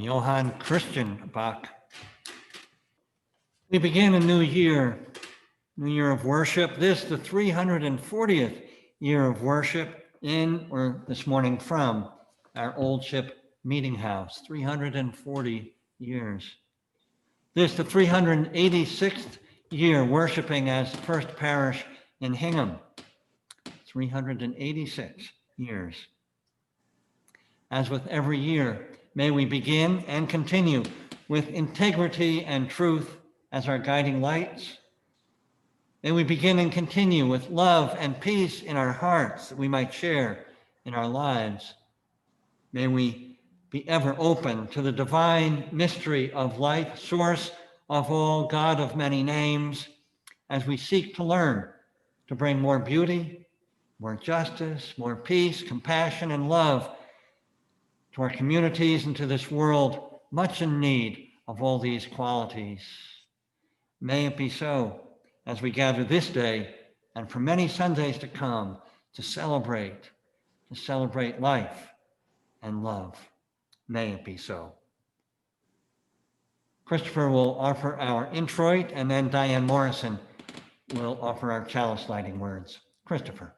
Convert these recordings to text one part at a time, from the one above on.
Johann Christian Bach. We begin a new year of worship. This, the 340th year of worship in, or this morning from, our Old Ship Meeting House, 340 years. This, the 386th year worshiping as the First Parish in Hingham, 386 years. As with every year, may we begin and continue with integrity and truth as our guiding lights. May we begin and continue with love and peace in our hearts that we might share in our lives. May we be ever open to the divine mystery of life, source of all, God of many names, as we seek to learn to bring more beauty, more justice, more peace, compassion, and love to our communities and to this world, much in need of all these qualities. May it be so as we gather this day and for many Sundays to come to celebrate life and love. May it be so. Christopher will offer our introit, and then Diane Morrison will offer our chalice lighting words. Christopher.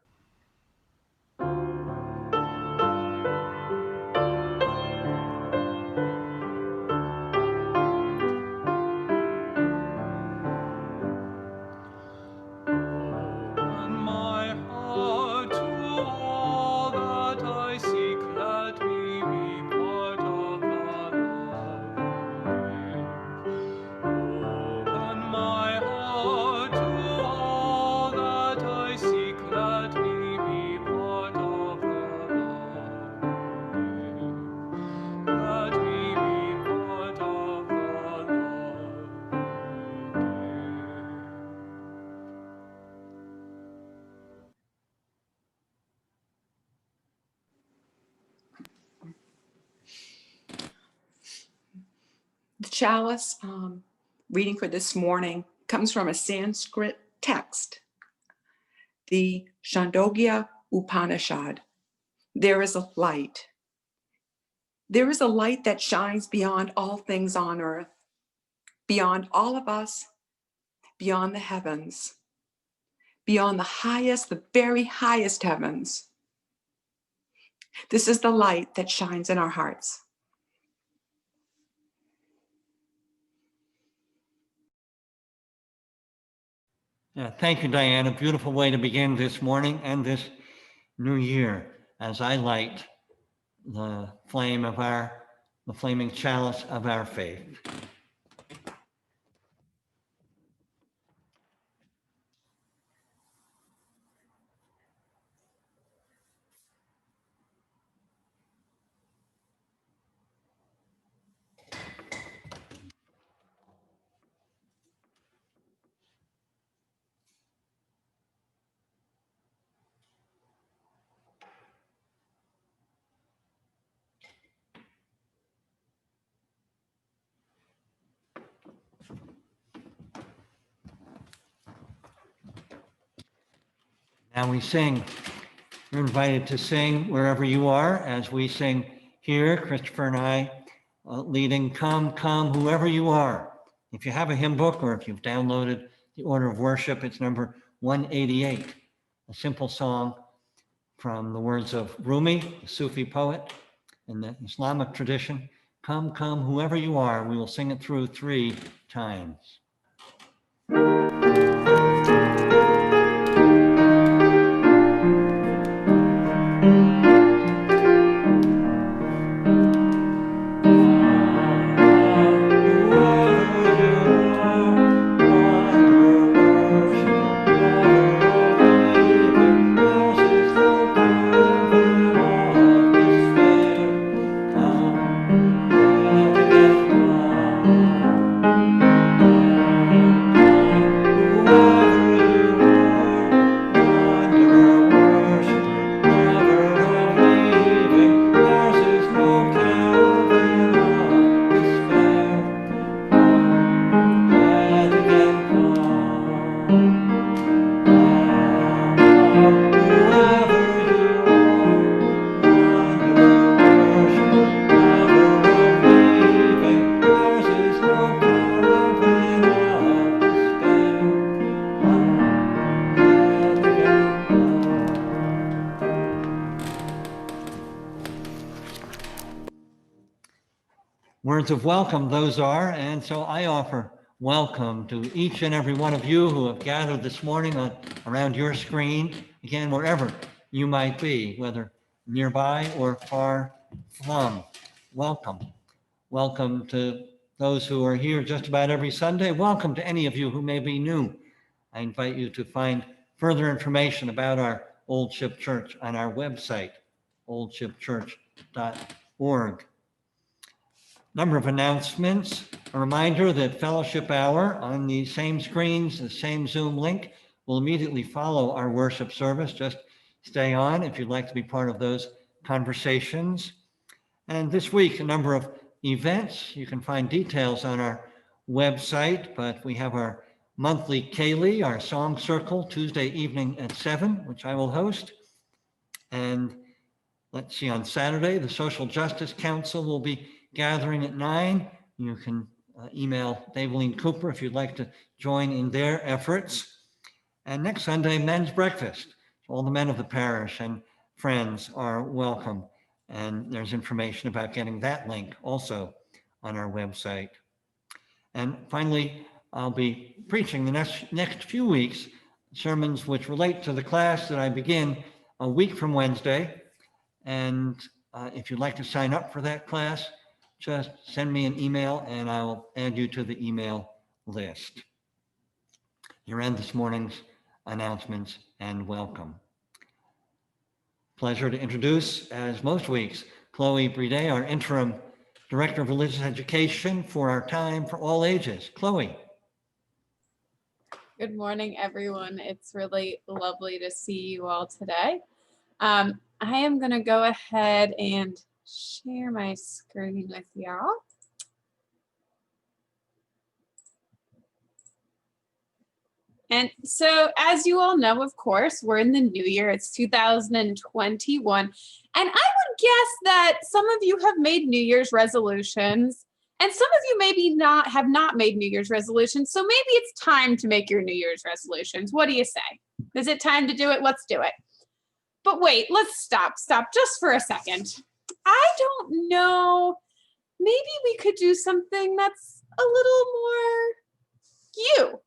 The chalice reading for this morning comes from a Sanskrit text, the Chandogya Upanishad. There is a light. There is a light that shines beyond all things on earth, beyond all of us, beyond the heavens, beyond the highest, the very highest heavens. This is the light that shines in our hearts. Thank you, Diane. A beautiful way to begin this morning and this new year as I light the flame of the flaming chalice of our faith. Now we sing. You're invited to sing wherever you are as we sing here, Christopher and I leading Come, Come, whoever you are. If you have a hymn book or if you've downloaded the Order of Worship, it's number 188, a simple song from the words of Rumi, the Sufi poet in the Islamic tradition. Come, come, whoever you are. We will sing it through 3 times. Words of welcome, those are. And so I offer welcome to each and every one of you who have gathered this morning around your screen, again, wherever you might be, whether nearby or far flung. Welcome. Welcome to those who are here just about every Sunday. Welcome to any of you who may be new. I invite you to find further information about our Old Ship Church on our website, oldshipchurch.org. Number of announcements. A reminder that Fellowship Hour on the same screens, the same Zoom link, will immediately follow our worship service. Just stay on if you'd like to be part of those conversations. And this week, a number of events. You can find details on our website, but we have our monthly Kaylee, our song circle, Tuesday evening at 7, which I will host. And let's see, on Saturday, the Social Justice Council will be gathering at 9. You can email Daveline Cooper if you'd like to join in their efforts. And next Sunday, men's breakfast. All the men of the parish and friends are welcome. And there's information about getting that link also on our website. And finally, I'll be preaching the next few weeks, sermons which relate to the class that I begin a week from Wednesday. And if you'd like to sign up for that class, just send me an email and I will add you to the email list. Here end this morning's announcements and welcome. Pleasure to introduce, as most weeks, Chloe Bride, our interim Director of Religious Education for our Time for All Ages. Chloe. Good morning, everyone. It's really lovely to see you all today. I am going to go ahead and share my screen with y'all. And so, as you all know, of course, we're in the new year. It's 2021. And I would guess that some of you have made New Year's resolutions, and some of you maybe have not made New Year's resolutions. So maybe it's time to make your New Year's resolutions. What do you say? Is it time to do it? Let's do it. But wait, let's stop just for a second. I don't know. Maybe we could do something that's a little more you.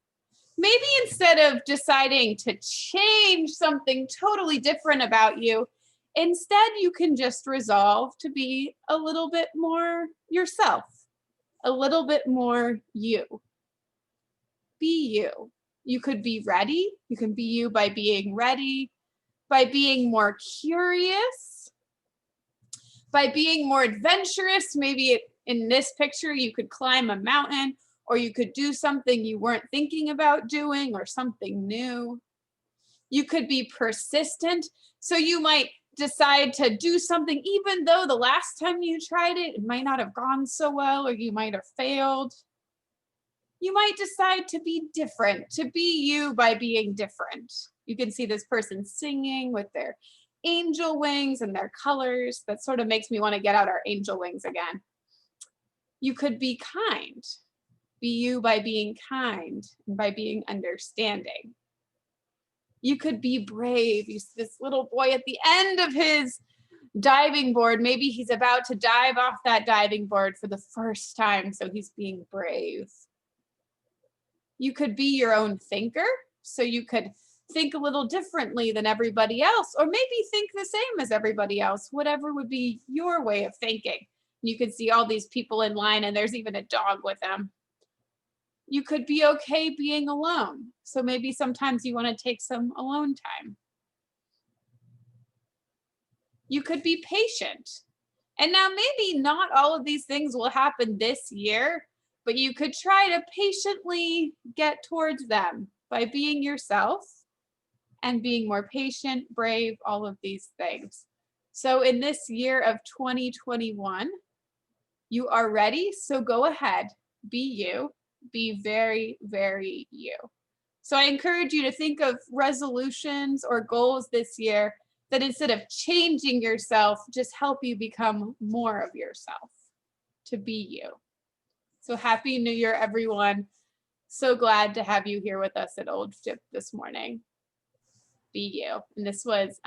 Maybe instead of deciding to change something totally different about you, instead you can just resolve to be a little bit more yourself, a little bit more you. Be you. You could be ready. You can be you by being ready, by being more curious, by being more adventurous. Maybe in this picture, you could climb a mountain, or you could do something you weren't thinking about doing, or something new. You could be persistent. So you might decide to do something, even though the last time you tried it, it might not have gone so well, or you might have failed. You might decide to be different, to be you by being different. You can see this person singing with their angel wings and their colors. That sort of makes me want to get out our angel wings again. You could be kind. Be you by being kind and by being understanding. You could be brave. You see this little boy at the end of his diving board. Maybe he's about to dive off that diving board for the first time, so he's being brave. You could be your own thinker, so you could think a little differently than everybody else, or maybe think the same as everybody else, whatever would be your way of thinking. You could see all these people in line, and there's even a dog with them. You could be okay being alone. So maybe sometimes you want to take some alone time. You could be patient. And now maybe not all of these things will happen this year, but you could try to patiently get towards them by being yourself and being more patient, brave, all of these things. So in this year of 2021, you are ready. So go ahead, be you. Be very, very you. So I encourage you to think of resolutions or goals this year that instead of changing yourself, just help you become more of yourself, to be you. So happy New Year, everyone. So glad to have you here with us at Old Ship this morning. Be you. And this was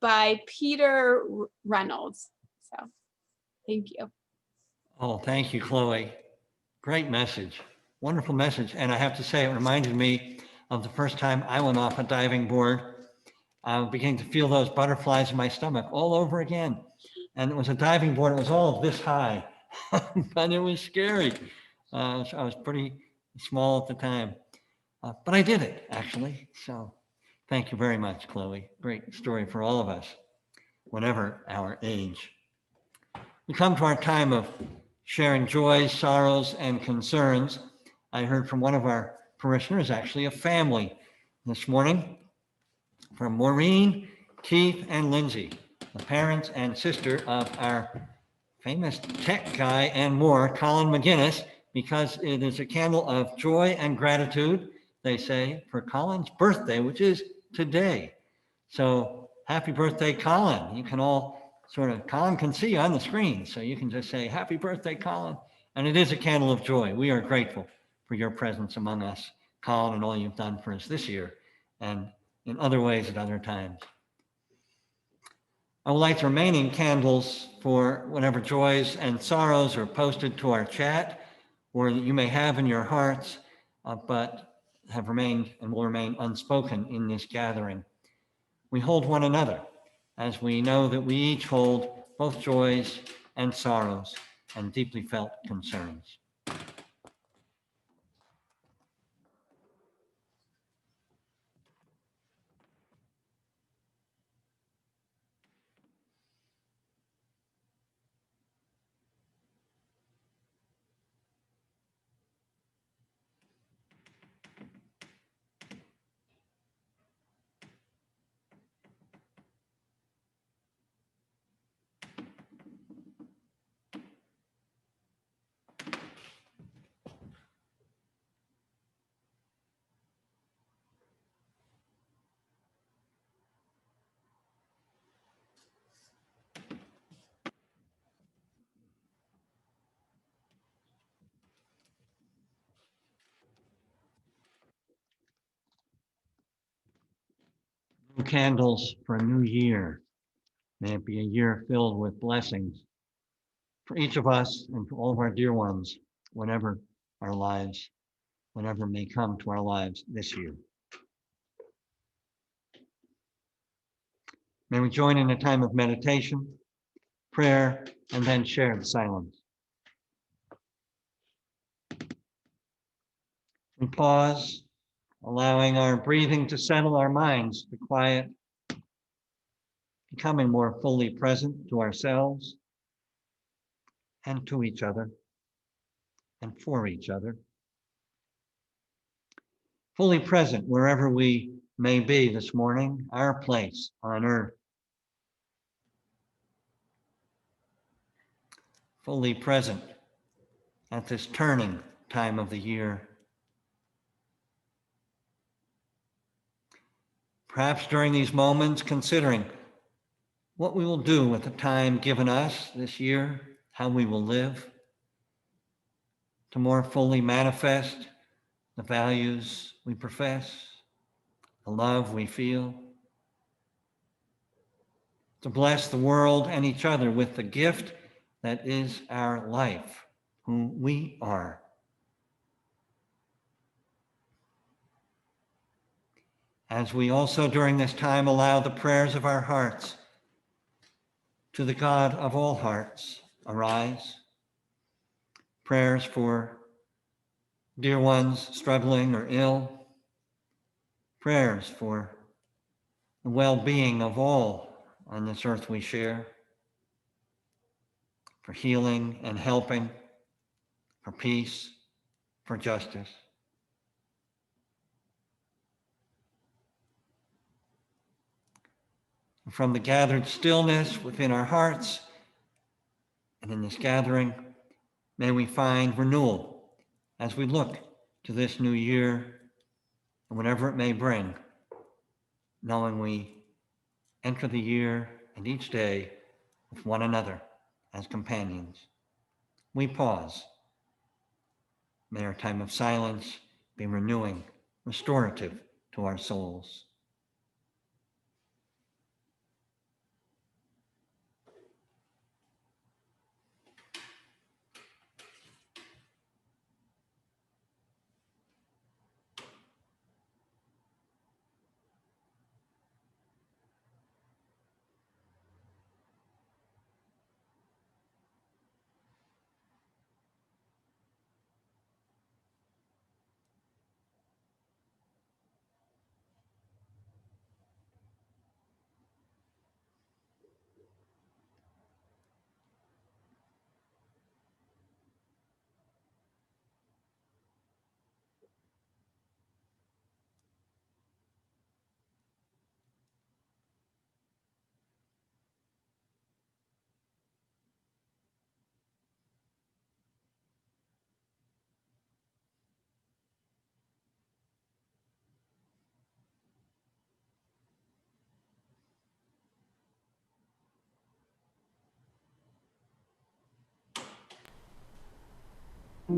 by Peter Reynolds. So thank you. Oh, thank you, Chloe. Great message. Wonderful message. And I have to say, it reminded me of the first time I went off a diving board. I began to feel those butterflies in my stomach all over again. And it was a diving board. It was all this high, but it was scary. I was pretty small at the time, but I did it actually. So thank you very much, Chloe. Great story for all of us, whatever our age. We come to our time of sharing joys, sorrows, and concerns. I heard from one of our parishioners, actually a family this morning, from Maureen, Keith, and Lindsay, the parents and sister of our famous tech guy and more, Colin McGinnis, because it is a candle of joy and gratitude, they say, for Colin's birthday, which is today. So happy birthday, Colin. You can all Colin can see you on the screen, so you can just say, happy birthday, Colin. And it is a candle of joy. We are grateful for your presence among us, Colin, and all you've done for us this year and in other ways at other times. I would like the remaining candles for whatever joys and sorrows are posted to our chat or that you may have in your hearts, but have remained and will remain unspoken in this gathering. We hold one another as we know that we each hold both joys and sorrows and deeply felt concerns. New candles for a new year. May it be a year filled with blessings for each of us and for all of our dear ones, whatever our lives, whatever may come to our lives this year. May we join in a time of meditation, prayer, and then share the silence. We pause, allowing our breathing to settle, our minds to quiet, becoming more fully present to ourselves and to each other and for each other. Fully present wherever we may be this morning, our place on earth. Fully present at this turning time of the year. Perhaps during these moments, considering what we will do with the time given us this year, how we will live to more fully manifest the values we profess, the love we feel, to bless the world and each other with the gift that is our life, who we are. As we also during this time allow the prayers of our hearts to the God of all hearts arise, prayers for dear ones struggling or ill, prayers for the well-being of all on this earth we share, for healing and helping, for peace, for justice. And from the gathered stillness within our hearts and in this gathering, may we find renewal as we look to this new year and whatever it may bring, knowing we enter the year and each day with one another as companions. We pause. May our time of silence be renewing, restorative to our souls. And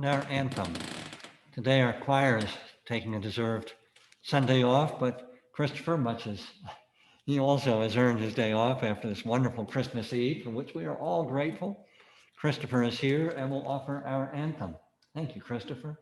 our anthem. Today, our choir is taking a deserved Sunday off, but Christopher, much as he also has earned his day off after this wonderful Christmas Eve, for which we are all grateful, Christopher is here and will offer our anthem. Thank you, Christopher.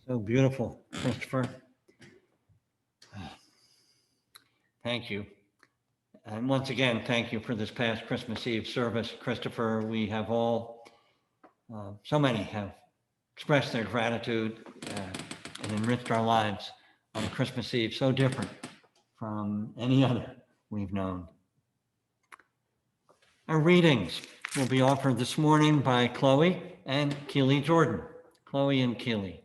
So beautiful, Christopher. Thank you. And once again, thank you for this past Christmas Eve service, Christopher. We have all, so many have expressed their gratitude and enriched our lives on Christmas Eve, so different from any other we've known. Our readings will be offered this morning by Chloe and Keely Jordan. Chloe and Keely.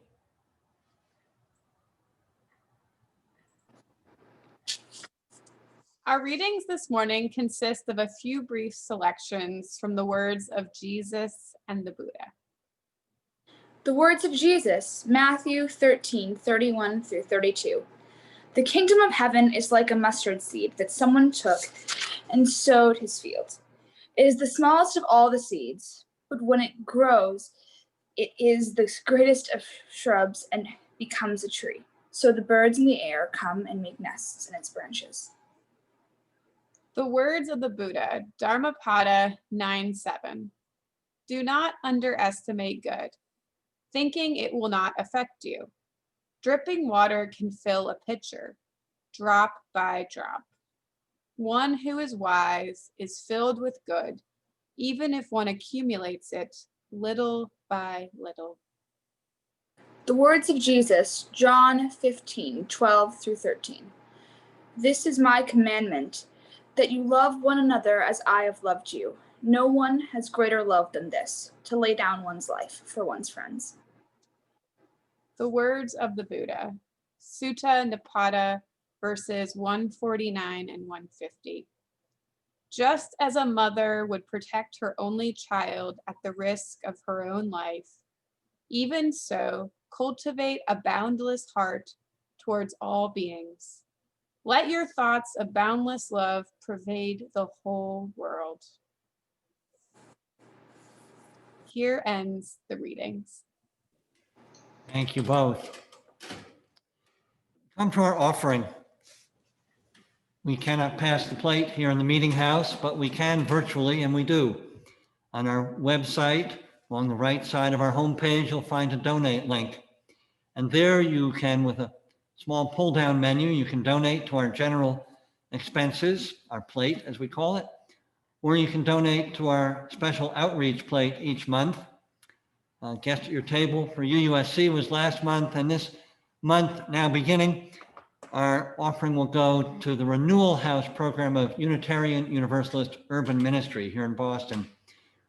Our readings this morning consist of a few brief selections from the words of Jesus and the Buddha. The words of Jesus, Matthew 13:31 through 32. The kingdom of heaven is like a mustard seed that someone took and sowed his field. It is the smallest of all the seeds, but when it grows, it is the greatest of shrubs and becomes a tree. So the birds in the air come and make nests in its branches. The words of the Buddha, Dharmapada 9:7. Do not underestimate good, thinking it will not affect you. Dripping water can fill a pitcher, drop by drop. One who is wise is filled with good, even if one accumulates it little by little. The words of Jesus, John 15:12-13. This is my commandment, that you love one another as I have loved you. No one has greater love than this, to lay down one's life for one's friends. The words of the Buddha, Sutta Nipata, verses 149 and 150. Just as a mother would protect her only child at the risk of her own life, even so, cultivate a boundless heart towards all beings. Let your thoughts of boundless love pervade the whole world. Here ends the readings. Thank you both. Come to our offering. We cannot pass the plate here in the meeting house, but we can virtually, and we do. On our website, along the right side of our homepage, you'll find a donate link. And there you can, with a small pull-down menu, you can donate to our general expenses, our plate, as we call it, or you can donate to our special outreach plate each month. Guest at your table for UUSC was last month, and this month, now beginning, our offering will go to the Renewal House program of Unitarian Universalist Urban Ministry here in Boston.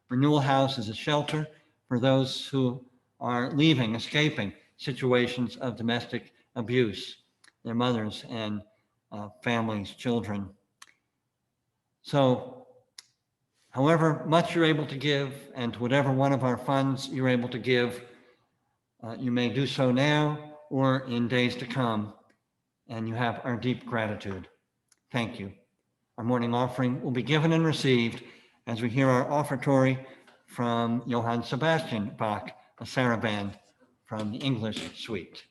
Renewal House is a shelter for those who are leaving, escaping situations of domestic abuse, their mothers and families, children. So however much you're able to give, and to whatever one of our funds you're able to give, you may do so now or in days to come, and you have our deep gratitude. Thank you. Our morning offering will be given and received as we hear our offertory from Johann Sebastian Bach, a saraband from the English suite.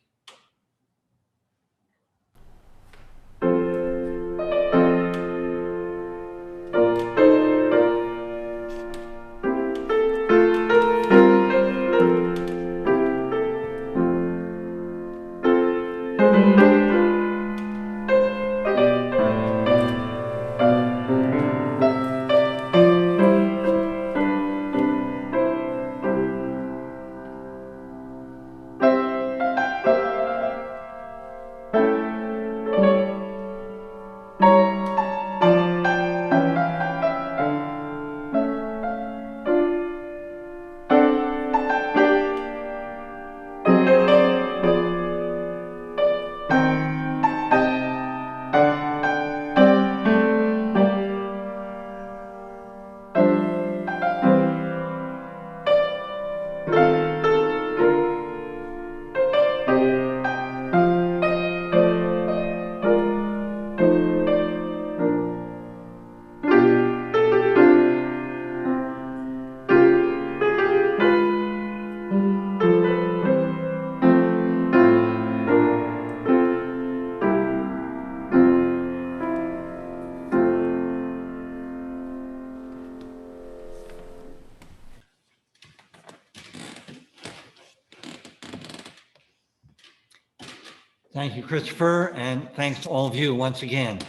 Thank you, Christopher, and thanks to all of you once again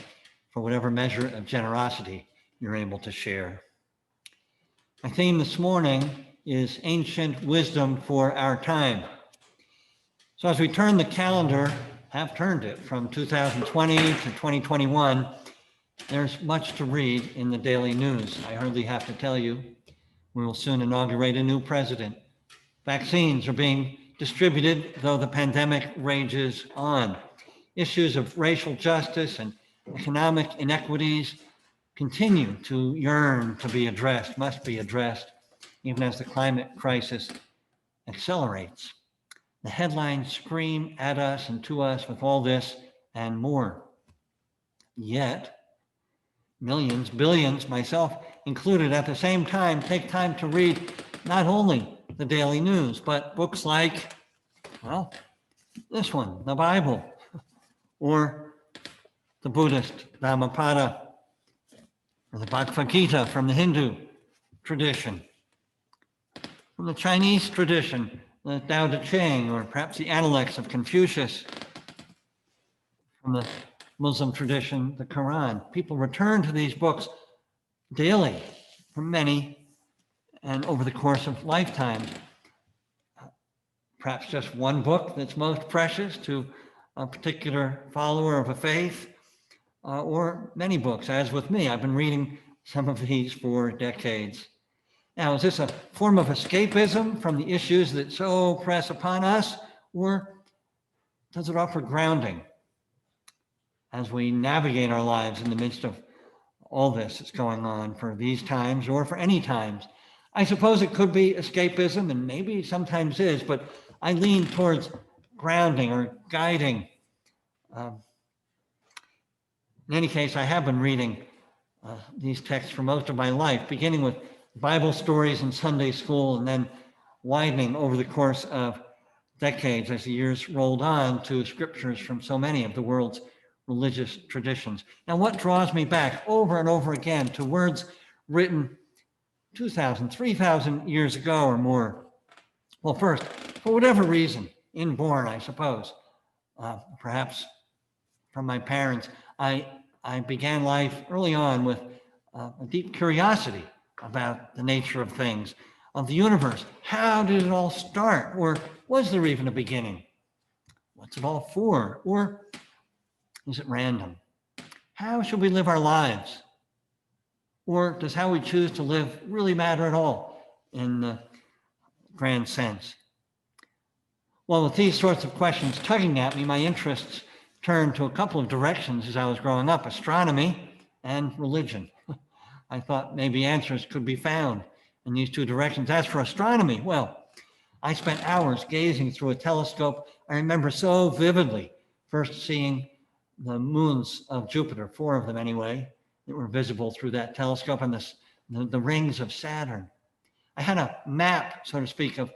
for whatever measure of generosity you're able to share. My theme this morning is ancient wisdom for our time. So as we turn the calendar, have turned it from 2020 to 2021, there's much to read in the daily news. I hardly have to tell you, we will soon inaugurate a new president. Vaccines are being distributed, though the pandemic rages on. Issues of racial justice and economic inequities continue to yearn to be addressed, must be addressed, even as the climate crisis accelerates. The headlines scream at us and to us with all this and more. Yet, millions, billions, myself included, at the same time, take time to read not only the daily news, but books like, well, this one, the Bible, or the Buddhist Dhammapada, or the Bhagavad Gita from the Hindu tradition, from the Chinese tradition, the Tao Te Ching, or perhaps the Analects of Confucius, from the Muslim tradition, the Quran. People return to these books daily from many and over the course of lifetimes. perhaps just one book that's most precious to a particular follower of a faith, or many books, as with me. I've been reading some of these for decades. Now, is this a form of escapism from the issues that so press upon us, or does it offer grounding as we navigate our lives in the midst of all this that's going on for these times or for any times? I suppose it could be escapism, and maybe sometimes is, but I lean towards grounding or guiding. In any case, I have been reading these texts for most of my life, beginning with Bible stories in Sunday school and then widening over the course of decades as the years rolled on to scriptures from so many of the world's religious traditions. Now, what draws me back over and over again to words written 2,000, 3,000 years ago or more? Well, first, for whatever reason, inborn, I suppose, perhaps from my parents, I began life early on with a deep curiosity about the nature of things, of the universe. How did it all start? Or was there even a beginning? What's it all for? Or is it random? How should we live our lives? Or does how we choose to live really matter at all in the grand sense? Well, with these sorts of questions tugging at me, my interests turned to a couple of directions as I was growing up: astronomy and religion. I thought maybe answers could be found in these two directions. As for astronomy, well, I spent hours gazing through a telescope. I remember so vividly first seeing the moons of Jupiter, 4 of them anyway, that were visible through that telescope, and the rings of Saturn. I had a map, so to speak, of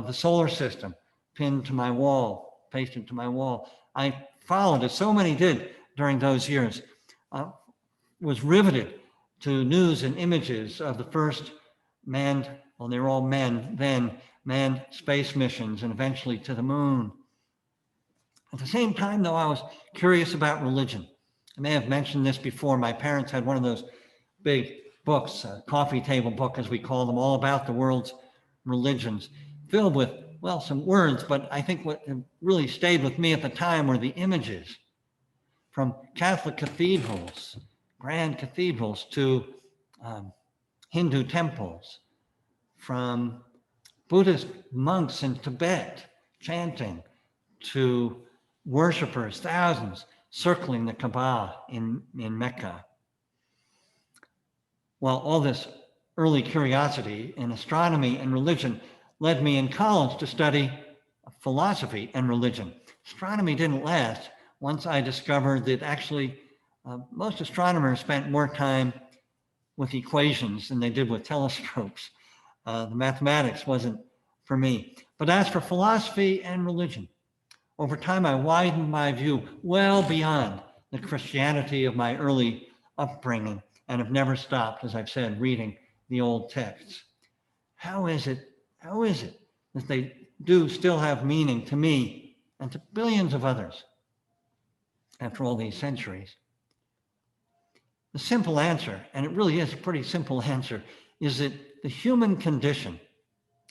the solar system pinned to my wall, pasted to my wall. I followed, as so many did during those years, was riveted to news and images of the first manned, well, they were all men then, manned space missions and eventually to the moon. At the same time, though, I was curious about religion. I may have mentioned this before. My parents had one of those big books, a coffee table book, as we call them, all about the world's religions, filled with, well, some words, but I think what really stayed with me at the time were the images from Catholic cathedrals, grand cathedrals, to Hindu temples, from Buddhist monks in Tibet chanting, to worshipers, thousands, circling the Kaaba in Mecca. Well, all this early curiosity in astronomy and religion led me in college to study philosophy and religion. Astronomy didn't last once I discovered that actually most astronomers spent more time with equations than they did with telescopes. The mathematics wasn't for me. But as for philosophy and religion, over time I widened my view well beyond the Christianity of my early upbringing and have never stopped, as I've said, reading the old texts. How is it that they do still have meaning to me and to billions of others after all these centuries? The simple answer, and it really is a pretty simple answer, is that the human condition,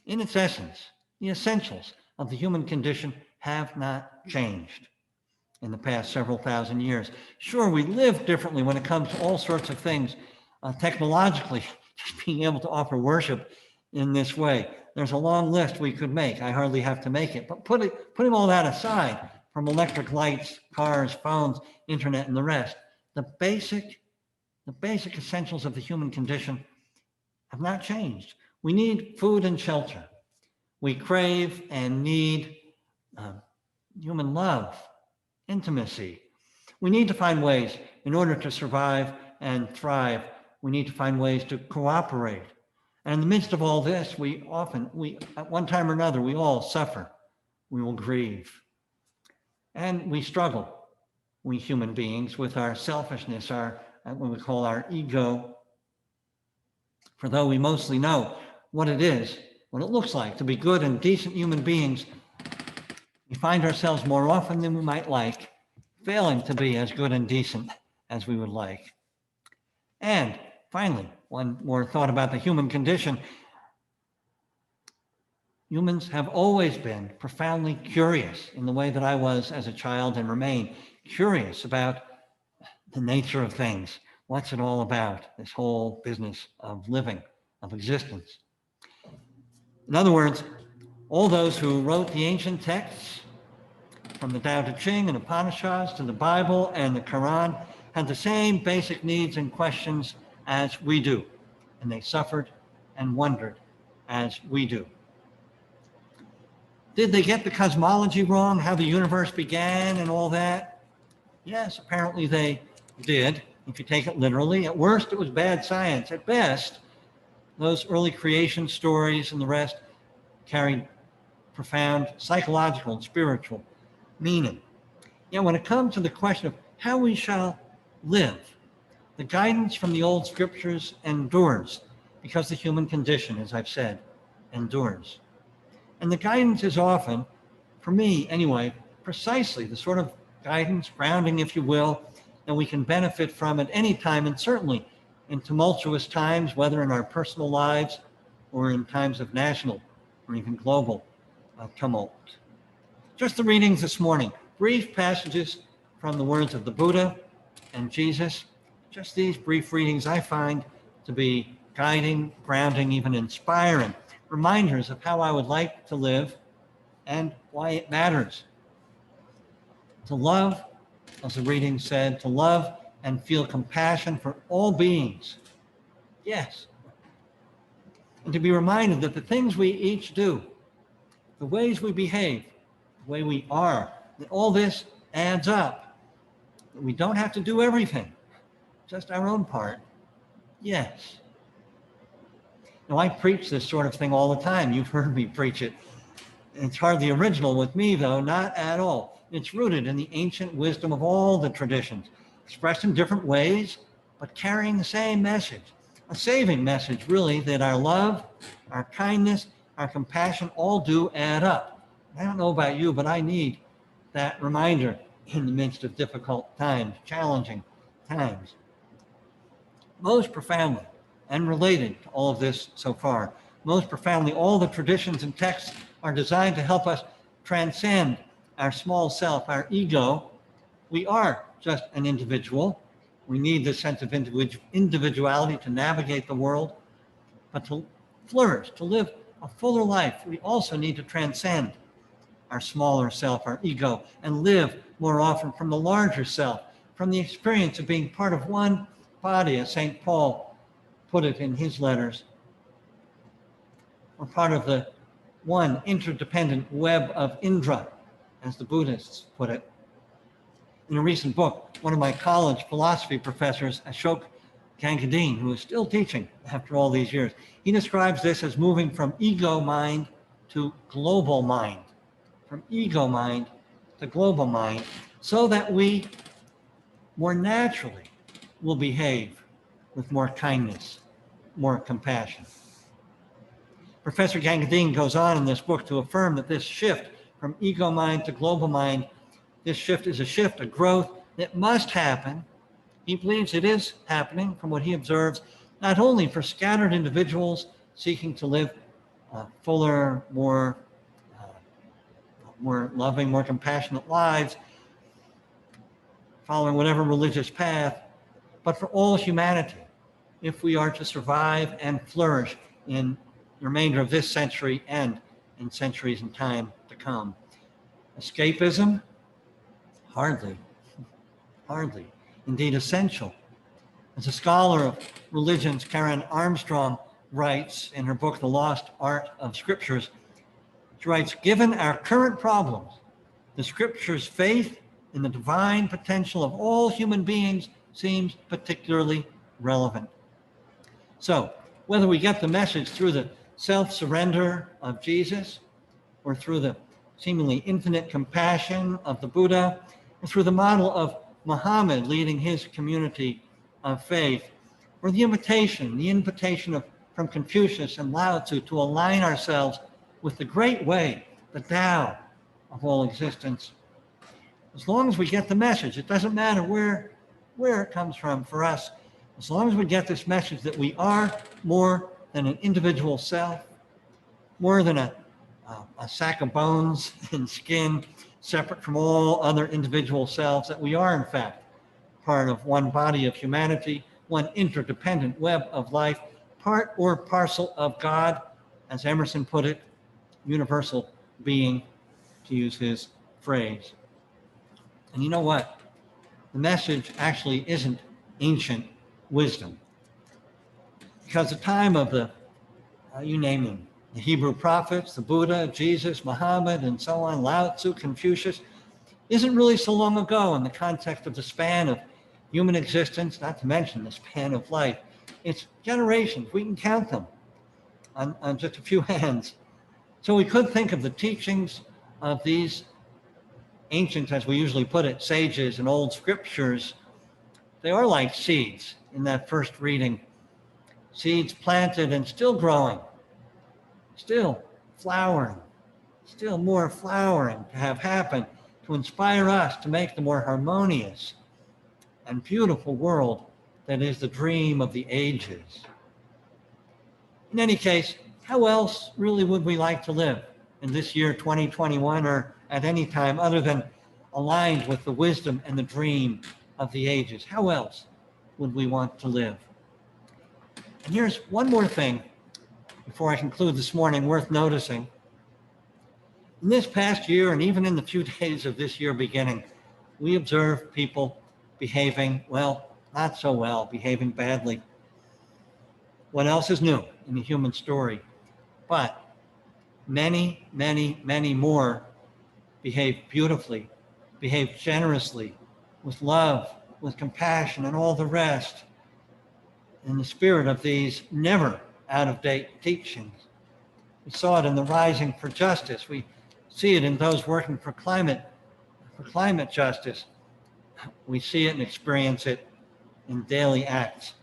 in its essence, the essentials of the human condition have not changed in the past several thousand years. Sure, we live differently when it comes to all sorts of things. Technologically, just being able to offer worship in this way, there's a long list we could make. I hardly have to make it. But putting all that aside, from electric lights, cars, phones, internet, and the rest, the basic essentials of the human condition have not changed. We need food and shelter. We crave and need human love, intimacy. We need to find ways, in order to survive and thrive, we need to find ways to cooperate. And in the midst of all this, we at one time or another, we all suffer. We will grieve. And we struggle, we human beings, with our selfishness, what we call our ego. For though we mostly know what it is, what it looks like to be good and decent human beings, we find ourselves more often than we might like failing to be as good and decent as we would like. And finally, one more thought about the human condition. Humans have always been profoundly curious in the way that I was as a child and remain curious about the nature of things. What's it all about? This whole business of living, of existence. In other words, all those who wrote the ancient texts, from the Tao Te Ching and Upanishads to the Bible and the Quran, had the same basic needs and questions as we do. And they suffered and wondered as we do. Did they get the cosmology wrong, how the universe began and all that? Yes, apparently they did, if you take it literally. At worst, it was bad science. At best, those early creation stories and the rest carried profound psychological and spiritual meaning. Yet when it comes to the question of how we shall live, the guidance from the old scriptures endures, because the human condition, as I've said, endures. And the guidance is often, for me anyway, precisely the sort of guidance, grounding, if you will, that we can benefit from at any time, and certainly in tumultuous times, whether in our personal lives or in times of national or even global tumult. Just the readings this morning, brief passages from the words of the Buddha and Jesus. Just these brief readings I find to be guiding, grounding, even inspiring, reminders of how I would like to live and why it matters. To love, as the reading said, to love and feel compassion for all beings. Yes. And to be reminded that the things we each do, the ways we behave, the way we are, that all this adds up. That we don't have to do everything, just our own part. Yes. Now, I preach this sort of thing all the time. You've heard me preach it. It's hardly original with me, though, not at all. It's rooted in the ancient wisdom of all the traditions, expressed in different ways, but carrying the same message. A saving message, really, that our love, our kindness, our compassion all do add up. I don't know about you, but I need that reminder in the midst of difficult times, challenging times. Most profoundly, and related to all of this so far, most profoundly, all the traditions and texts are designed to help us transcend our small self, our ego. We are just an individual. We need this sense of individuality to navigate the world, but to flourish, to live a fuller life, we also need to transcend our smaller self, our ego, and live more often from the larger self, from the experience of being part of one body, as St. Paul put it in his letters. We're part of the one interdependent web of Indra, as the Buddhists put it. In a recent book, one of my college philosophy professors, Ashok Gangadine, who is still teaching after all these years, he describes this as moving from ego mind to global mind, from ego mind to global mind, so that we more naturally will behave with more kindness, more compassion. Professor Gangadine goes on in this book to affirm that this shift from ego mind to global mind, this shift is a shift, a growth that must happen. He believes it is happening from what he observes, not only for scattered individuals seeking to live fuller, more loving, more compassionate lives, following whatever religious path, but for all humanity, if we are to survive and flourish in the remainder of this century and in centuries in time to come. Escapism? Hardly. Indeed essential. As a scholar of religions, Karen Armstrong writes in her book, The Lost Art of Scriptures, she writes, given our current problems, the Scriptures' faith in the divine potential of all human beings seems particularly relevant. So, whether we get the message through the self-surrender of Jesus, or through the seemingly infinite compassion of the Buddha, or through the model of Muhammad leading his community of faith, or the invitation from Confucius and Lao Tzu to align ourselves with the great way, the Tao of all existence. As long as we get the message, it doesn't matter where it comes from for us, as long as we get this message that we are more than an individual self, more than a a sack of bones and skin separate from all other individual selves, that we are in fact part of one body of humanity, one interdependent web of life, part or parcel of God, as Emerson put it, universal being, to use his phrase. And you know what? The message actually isn't ancient wisdom. Because the time of the, you name them, the Hebrew prophets, the Buddha, Jesus, Muhammad, and so on, Lao Tzu, Confucius, isn't really so long ago in the context of the span of human existence, not to mention the span of life. It's generations. We can count them on just a few hands. So we could think of the teachings of these ancients, as we usually put it, sages and old scriptures. They are like seeds in that first reading. Seeds planted and still growing, still flowering, still more flowering to have happen, to inspire us to make the more harmonious and beautiful world that is the dream of the ages. In any case, how else really would we like to live in this year 2021, or at any time other than aligned with the wisdom and the dream of the ages? How else would we want to live? And here's one more thing before I conclude this morning worth noticing. In this past year, and even in the few days of this year beginning, we observe people behaving, well, not so well, behaving badly. What else is new in the human story? But many, many, many more behave beautifully, behave generously, with love, with compassion, and all the rest, in the spirit of these never out-of-date teachings. We saw it in the Rising for Justice. We see it in those working for climate justice. We see it and experience it in daily acts,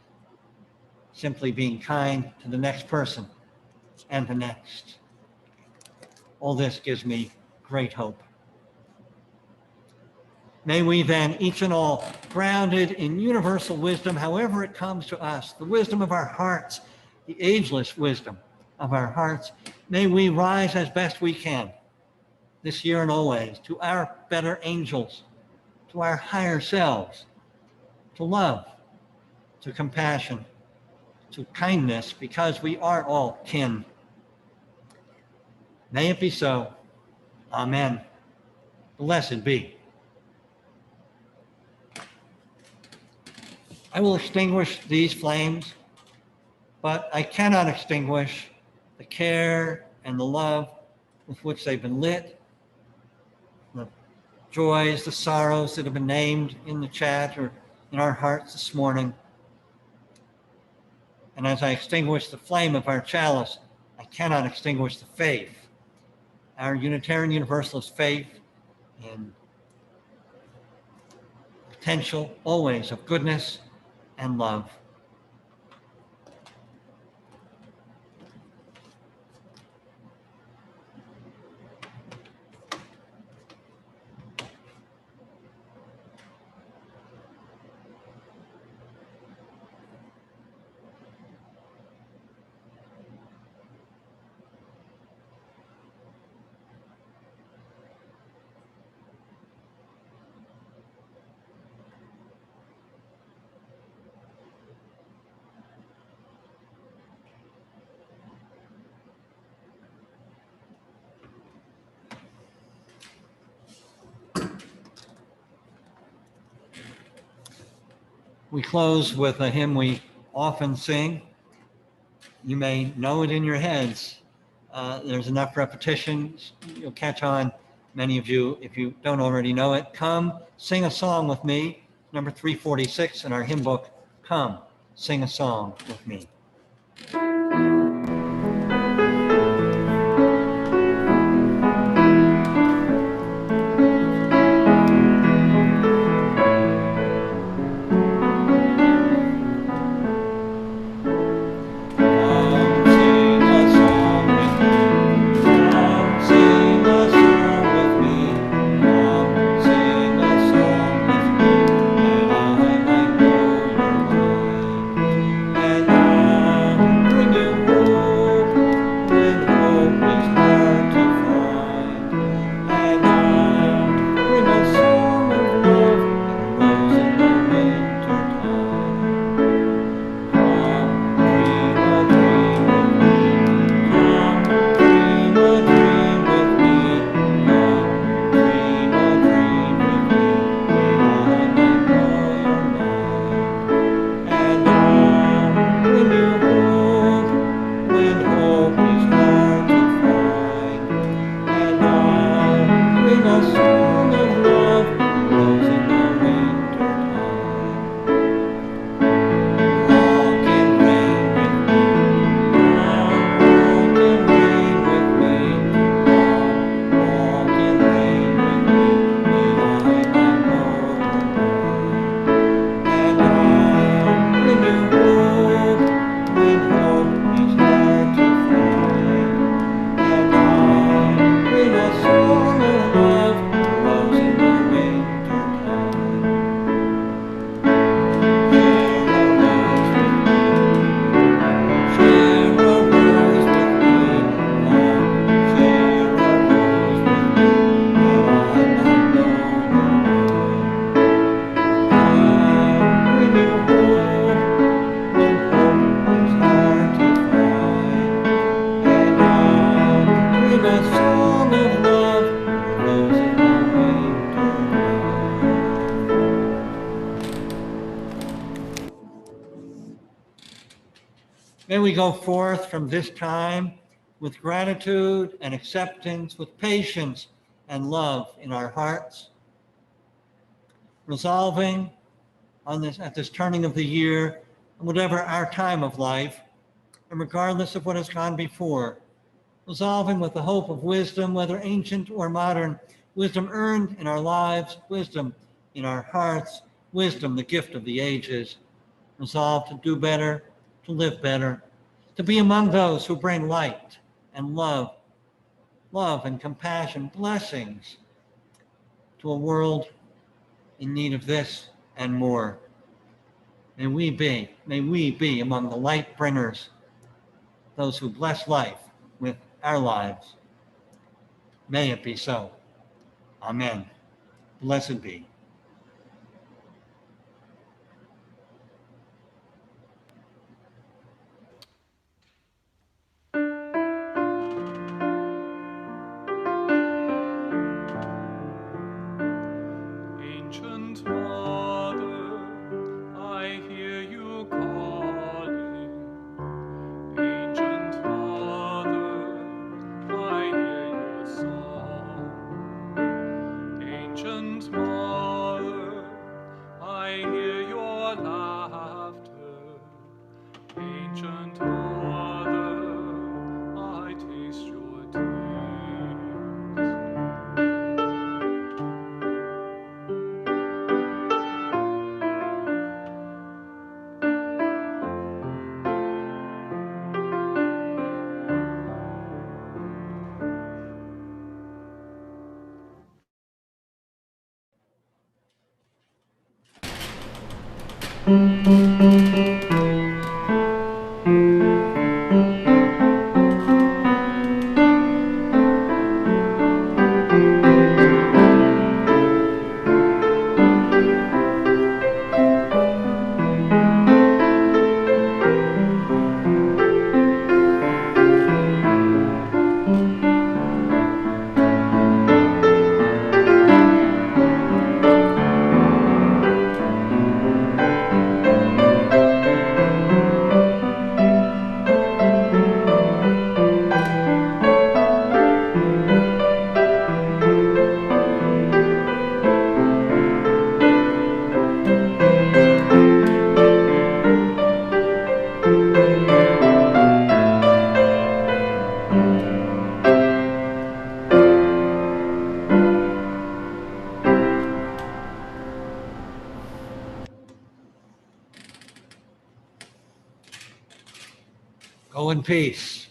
simply being kind to the next person and the next. All this gives me great hope. May we then, each and all, grounded in universal wisdom, however it comes to us, the wisdom of our hearts, the ageless wisdom of our hearts, may we rise as best we can this year and always to our better angels, to our higher selves, to love, to compassion, to kindness, because we are all kin. May it be so. Amen. Blessed be. I will extinguish these flames, but I cannot extinguish the care and the love with which they've been lit, the joys, the sorrows that have been named in the chat or in our hearts this morning. And as I extinguish the flame of our chalice, I cannot extinguish the faith, our Unitarian Universalist faith in potential always of goodness and love. We close with a hymn we often sing. You may know it in your heads. There's enough repetitions. You'll catch on, many of you, if you don't already know it. Come, sing a song with me. Number 346 in our hymn book. Come, sing a song with me. And I May we go forth from this time with gratitude and acceptance, with patience and love in our hearts, resolving at this turning of the year, whatever our time of life, and regardless of what has gone before, resolving with the hope of wisdom, whether ancient or modern, wisdom earned in our lives, wisdom in our hearts, wisdom, the gift of the ages, resolve to do better, to live better, to be among those who bring light and love and compassion, blessings to a world in need of this and more. May we be among the light bringers, those who bless life with our lives. May it be so. Amen. Blessed be. Ancient Mother, I hear you calling. Ancient Mother, I hear your song. Ancient Mother, I hear your laughter. Ancient Mother, I taste your tears. Go in peace.